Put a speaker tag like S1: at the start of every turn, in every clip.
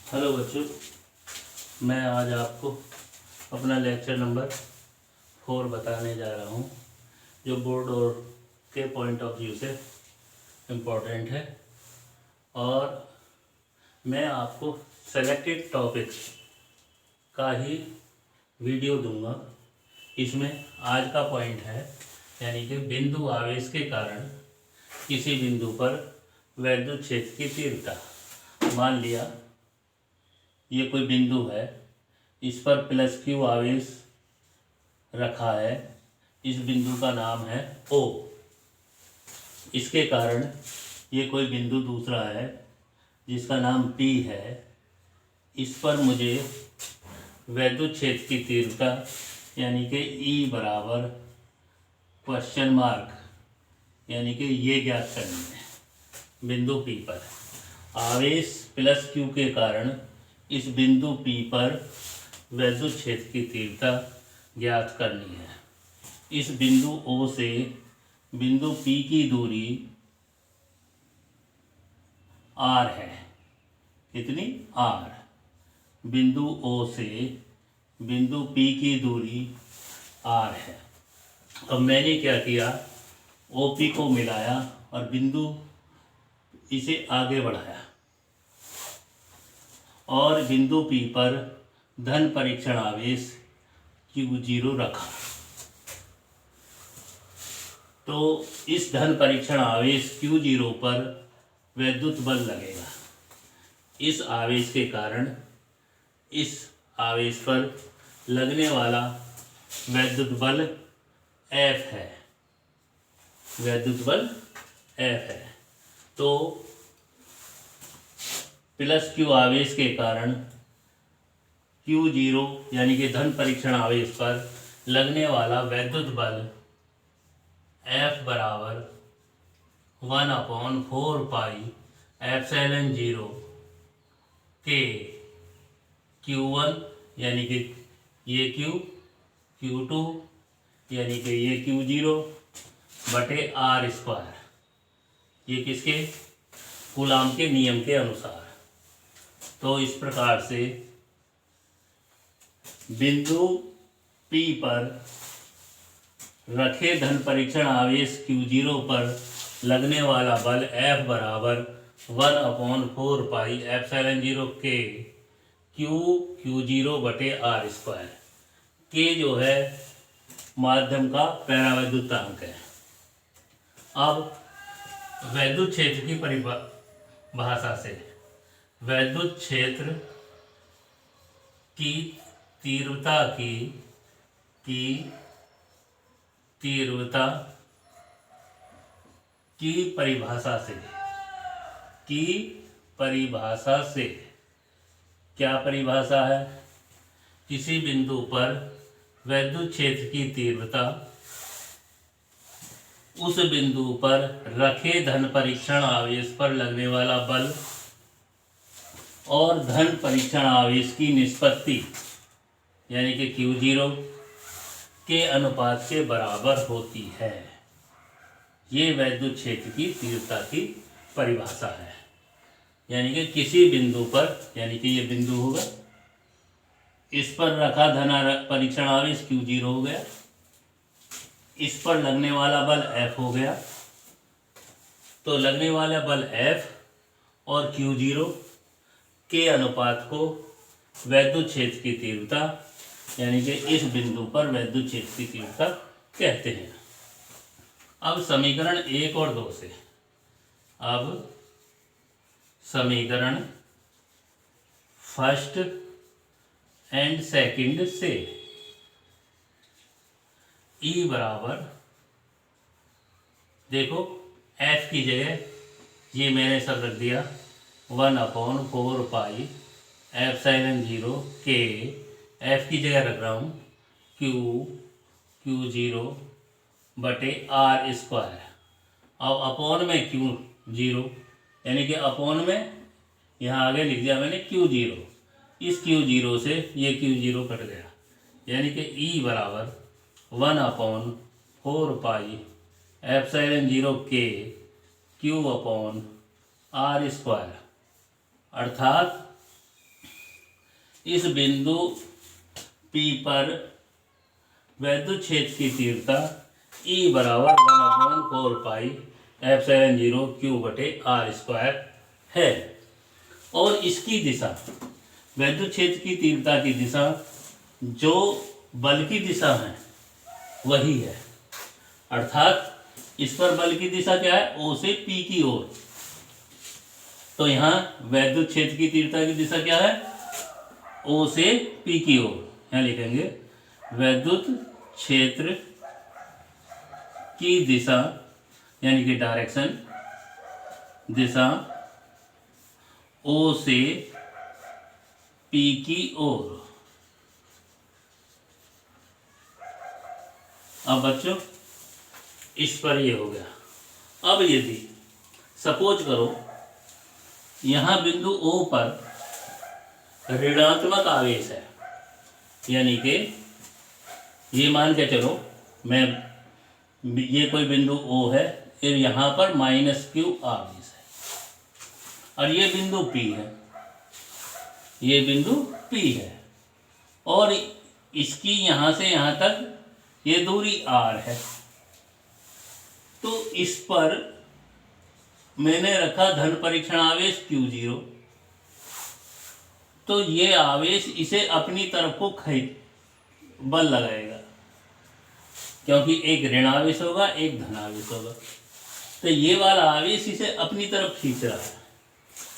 S1: Hello बच्चों, मैं आज आपको अपना लेक्चर नंबर 4 बताने जा रहा हूँ, जो बोर्ड और के पॉइंट ऑफ व्यू से इम्पोर्टेंट है। और मैं आपको सेलेक्टेड टॉपिक्स का ही वीडियो दूंगा। इसमें आज का पॉइंट है, यानी कि बिंदु आवेश के कारण किसी बिंदु पर वैद्युत क्षेत्र की तीव्रता। मान लिया ये कोई बिंदु है, इस पर प्लस क्यू आवेश रखा है। इस बिंदु का नाम है O। इसके कारण ये कोई बिंदु दूसरा है जिसका नाम P है। इस पर मुझे वैद्युत क्षेत्र की तीव्रता यानी कि E बराबर क्वेश्चन मार्क, यानी कि ये ज्ञात करनी है। बिंदु P पर आवेश प्लस क्यू के कारण इस बिंदु P पर वैद्युत क्षेत्र की तीव्रता ज्ञात करनी है। इस बिंदु O से बिंदु P की दूरी R है। कितनी? R। बिंदु O से बिंदु P की दूरी R है। अब मैंने क्या किया, OP को मिलाया और बिंदु इसे आगे बढ़ाया और बिंदु P पर धन परीक्षण आवेश Q0 रखा। तो इस धन परीक्षण आवेश Q0 पर वैद्युत बल लगेगा। इस आवेश के कारण इस आवेश पर लगने वाला वैद्युत बल F है। वैद्युत बल F है। तो प्लस क्यू आवेश के कारण Q0 यानी कि धन परीक्षण आवेश पर लगने वाला वैद्युत बल F बराबर 1/4 पाई एप्सिलॉन 0 के Q1 यानी कि ये Q, Q2 यानी कि ये Q0 बटे R स्क्वायर। ये किसके? कूलाम के नियम के अनुसार। तो इस प्रकार से बिंदु P पर रखे धन परीक्षण आवेश Q0 पर लगने वाला बल F बराबर 1/4 पाई एप्सिलॉन 0 के Q0 बटे R स्क्वायर। के जो है माध्यम का परावैद्युतांक है। अब वैद्युत क्षेत्र की परिभाषा से वैद्युत क्षेत्र की तीव्रता की परिभाषा से क्या परिभाषा है? किसी बिंदु पर वैद्युत क्षेत्र की तीव्रता उस बिंदु पर रखे धन परीक्षण आवेश पर लगने वाला बल और धन परीक्षण आवेश की निष्पत्ति यानी कि Q0 के अनुपात के बराबर होती है। ये वैद्युत क्षेत्र की तीव्रता की परिभाषा है। यानी कि किसी बिंदु पर, यानी कि ये बिंदु होगा, इस पर रखा धन परीक्षण आवेश Q0 हो गया, इस पर लगने वाला बल F हो गया। तो लगने वाला बल F और Q0 के अनुपात को वैद्युत क्षेत्र की तीव्रता यानी कि इस बिंदु पर वैद्युत क्षेत्र की तीव्रता कहते हैं। अब समीकरण 1 और 2 से, अब समीकरण फर्स्ट एंड सेकंड से E बराबर, देखो F की जगह ये मैंने सब रख दिया 1/4 पाई एप्सिलॉन 0 के, F की जगह रख रहा हूँ Q0 बटे R स्क्वायर। अब अपोन में Q0 यानी कि अपोन में यहाँ आगे लिख दिया मैंने Q0। इस Q0 से ये Q0 कट गया, यानी कि E बराबर 1/4 पाई एप्सिलॉन 0 के Q/R स्क्वायर। अर्थात इस बिंदु P पर वैद्युत क्षेत्र की तीव्रता E बराबर 1/4 पाई F70 Q/r² है और इसकी दिशा, वैद्युत क्षेत्र की तीव्रता की दिशा जो बल की दिशा है वही है, अर्थात इस पर बल की दिशा क्या है, O से P की ओर। तो यहाँ वैद्युत क्षेत्र की तीव्रता की दिशा क्या है, O से P की ओर। यहाँ लिखेंगे वैद्युत क्षेत्र की दिशा यानी कि डायरेक्शन, दिशा O से P की ओर। अब बच्चों इस पर ये हो गया। अब यदि सपोज करो यहाँ बिंदु O पर ऋणात्मक आवेश है, यानी कि ये मान के चलो मैं ये कोई बिंदु O है और यहाँ पर -Q आवेश है और ये बिंदु P है, ये बिंदु P है और इसकी यहाँ से यहाँ तक ये दूरी R है। तो इस पर मैंने रखा धन परीक्षण आवेश Q0, तो ये आवेश इसे अपनी तरफ को बल लगाएगा, क्योंकि एक ऋण आवेश होगा एक धन आवेश होगा, तो ये वाला आवेश इसे अपनी तरफ खींच रहा है।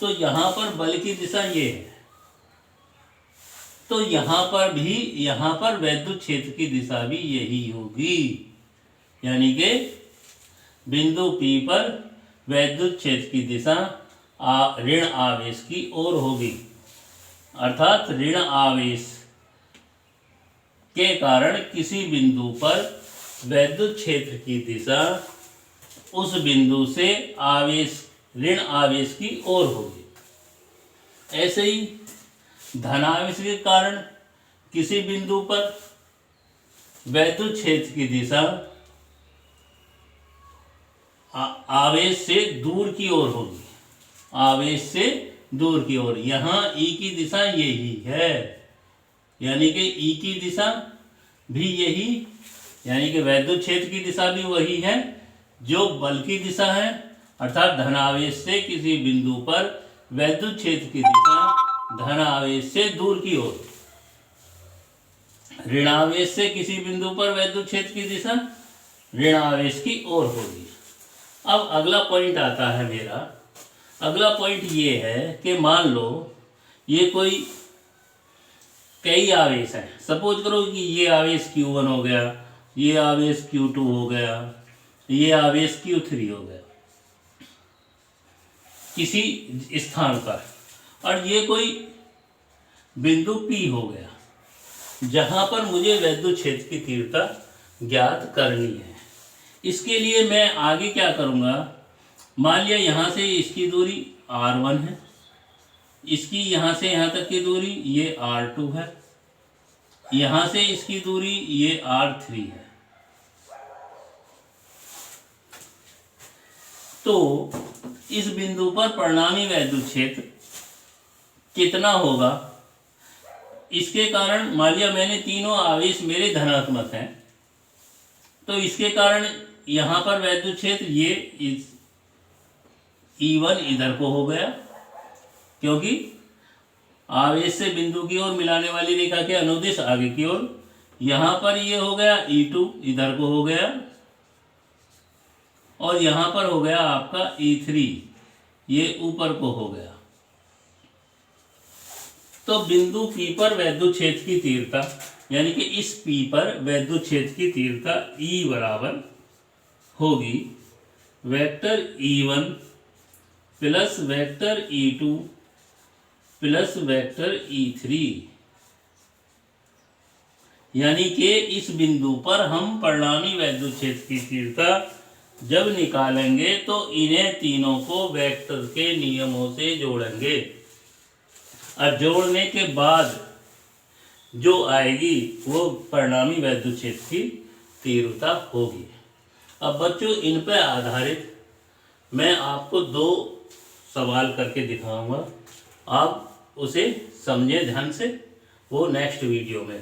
S1: तो यहाँ पर बल की दिशा ये है, तो यहाँ पर वैद्युत क्षेत्र की दिशा भी यही होगी, यानी कि बिंदु P पर वैद्युत क्षेत्र की दिशा ऋण आवेश की ओर होगी, अर्थात ऋण आवेश के कारण किसी बिंदु पर वैद्युत क्षेत्र की दिशा उस बिंदु से ऋण आवेश की ओर होगी। ऐसे ही धन आवेश के कारण किसी बिंदु पर वैद्युत क्षेत्र की दिशा आवेश से दूर की ओर होगी, आवेश से दूर की ओर। यहाँ E की दिशा यही है, यानी कि E की दिशा भी यही, यानी कि वैद्युत क्षेत्र की दिशा भी वही है जो बल की दिशा है, अर्थात धन आवेश से किसी बिंदु पर वैद्युत क्षेत्र की दिशा धन आवेश से दूर की ओर, ऋण आवेश से किसी बिंदु पर वैद्युत क्षेत्र की दिशा ऋण आवेश की ओर होगी। अब अगला पॉइंट आता है मेरा, अगला पॉइंट ये है कि मान लो ये कोई कई आवेश हैं, सपोज करो कि ये आवेश Q1 हो गया, ये आवेश Q2 हो गया, ये आवेश Q3 हो गया किसी स्थान पर, और ये कोई बिंदु P हो गया जहां पर मुझे वैद्युत क्षेत्र की तीव्रता ज्ञात करनी है। इसके लिए मैं आगे क्या करूंगा, मान लिया यहाँ से इसकी दूरी R1 है, इसकी यहाँ से यहाँ तक की दूरी ये R2 है, यहाँ से इसकी दूरी ये R3 है। तो इस बिंदु पर परिणामी वैद्युत क्षेत्र कितना होगा, इसके कारण मान लिया मैंने तीनों आवेश मेरे धनात्मक हैं, तो इसके कारण यहाँ पर वैद्युत क्षेत्र ये इस E1 इधर को हो गया, क्योंकि आवेश से बिंदु की ओर मिलाने वाली रेखा के अनुदिश आगे की ओर। यहाँ पर ये हो गया E2 इधर को हो गया, और यहाँ पर हो गया आपका E3 ये ऊपर को हो गया। तो बिंदु P पर वैद्युत क्षेत्र की तीव्रता, यानी कि इस P पर वैद्युत क्षेत्र की तीव्रता E बराबर होगी vector E1 plus vector E2 plus vector E3, यानी कि इस बिंदु पर हम परिणामी वैद्युत क्षेत्र की तीव्रता जब निकालेंगे तो इन्हें तीनों को वेक्टर के नियमों से जोड़ेंगे, और जोड़ने के बाद जो आएगी वो परिणामी वैद्युत क्षेत्र की तीव्रता होगी। अब बच्चों इन पर आधारित मैं आपको दो सवाल करके दिखाऊंगा, आप उसे समझें ध्यान से वो नेक्स्ट वीडियो में